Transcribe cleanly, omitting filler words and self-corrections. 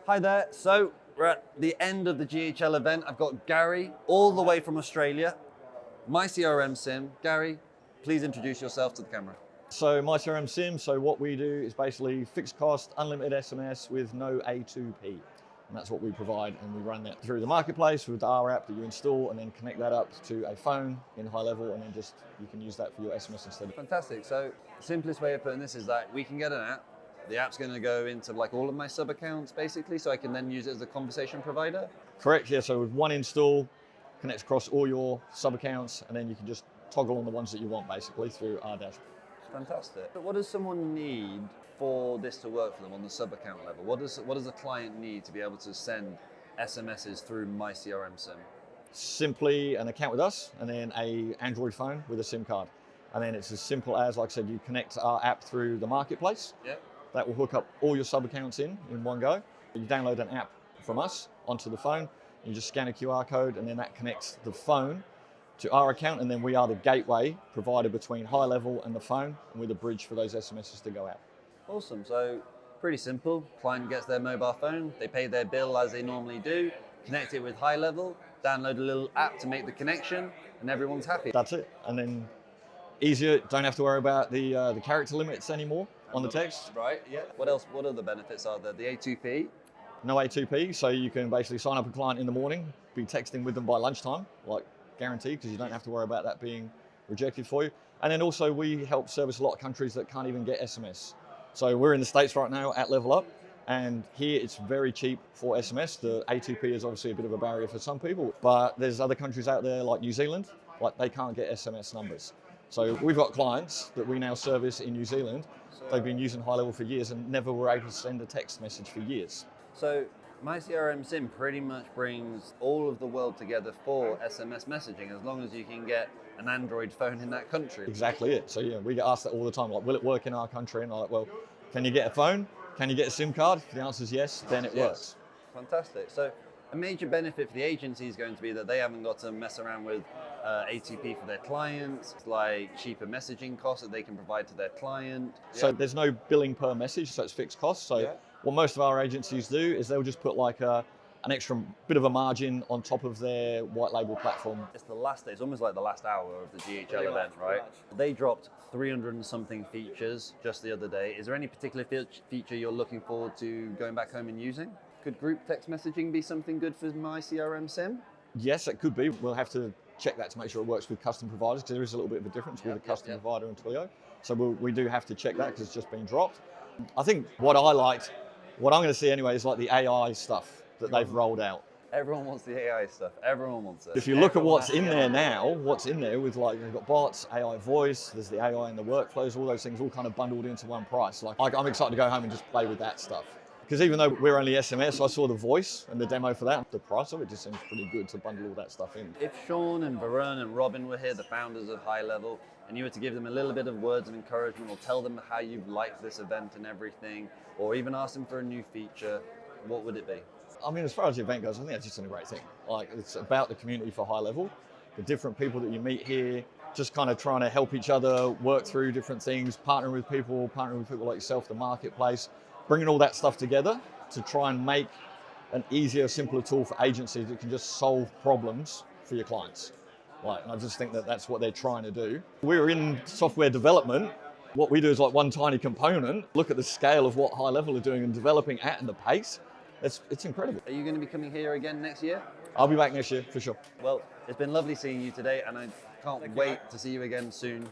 Hi there. So we're at the end of the GHL event. I've got Gary all the way from Australia. My CRM SIM. Gary, please introduce yourself to the camera. So My CRM SIM, so what we do is basically fixed cost, unlimited SMS with no A2P. And that's what we provide, and we run that through the marketplace with our app that you install and then connect that up to a phone in high level, and then just you can use that for your SMS instead of. Fantastic. So the simplest way of putting this is that we can get an app. The app's going to go into like all of my sub accounts basically, so I can then use it as a conversation provider. Correct, yeah, so with one install, connects across all your sub accounts, and then you can just toggle on the ones that you want basically through our dashboard. Fantastic. But what does someone need for this to work for them on the sub account level? What does a client need to be able to send SMSs through My CRM SIM? Simply an account with us, and then a Android phone with a SIM card. And then it's as simple as, like I said, you connect our app through the marketplace. Yep. That will hook up all your sub accounts in one go. You download an app from us onto the phone, you just scan a QR code, and then that connects the phone to our account, and then we are the gateway provider between high level and the phone, and we're the bridge for those SMSs to go out. Awesome. So pretty simple. Client gets their mobile phone, they pay their bill as they normally do, connect it with high level, download a little app to make the connection, and everyone's happy. That's it. And then easier, don't have to worry about the character limits anymore on the text. Right, yeah. What else, what other benefits are there? The A2P? No A2P, so you can basically sign up a client in the morning, be texting with them by lunchtime, like guaranteed, because you don't have to worry about that being rejected for you. And then also we help service a lot of countries that can't even get SMS. So we're in the States right now at Level Up, and here it's very cheap for SMS. The A2P is obviously a bit of a barrier for some people, but there's other countries out there like New Zealand, like they can't get SMS numbers. So we've got clients that we now service in New Zealand. They've been using high level for years and never were able to send a text message for years. So My CRM SIM pretty much brings all of the world together for SMS messaging, as long as you can get an Android phone in that country. Exactly it. So yeah, we get asked that all the time, like, will it work in our country? And I'm like, well, can you get a phone? Can you get a SIM card? If the answer is yes, then it works. Fantastic. So a major benefit for the agency is going to be that they haven't got to mess around with A2P for their clients, like cheaper messaging costs that they can provide to their client. So there's no billing per message, so it's fixed costs. So what most of our agencies do is they'll just put like an extra bit of a margin on top of their white label platform. It's the last day, it's almost like the last hour of the GHL event, right? They dropped 300 and something features just the other day. Is there any particular feature you're looking forward to going back home and using? Could group text messaging be something good for My CRM SIM? Yes, it could be. We'll have to check that to make sure it works with custom providers, because there is a little bit of a difference with a custom provider and Twilio. So we do have to check that because it's just been dropped. I think what I'm going to see anyway is like the AI stuff that they've rolled out. Everyone wants the AI stuff. Everyone wants it. If you look at what's in there now, what's in there with, like, you've got bots, AI voice, there's the AI in the workflows, all those things all kind of bundled into one price. Like I'm excited to go home and just play with that stuff. Because even though we're only SMS, I saw the voice and the demo for that. The price of it just seems pretty good to bundle all that stuff in. If Sean and Varun and Robin were here, the founders of High Level, and you were to give them a little bit of words of encouragement or tell them how you've liked this event and everything, or even ask them for a new feature, what would it be? I mean, as far as the event goes, I think that's just a great thing. Like, it's about the community for High Level, the different people that you meet here, just kind of trying to help each other work through different things, partnering with people like yourself, the marketplace, bringing all that stuff together to try and make an easier, simpler tool for agencies that can just solve problems for your clients. Like, and I just think that that's what they're trying to do. We're in software development. What we do is like one tiny component. Look at the scale of what High Level are doing and developing at, and the pace. It's incredible. Are you going to be coming here again next year? I'll be back next year for sure. Well, it's been lovely seeing you today, and I can't wait to see you again soon.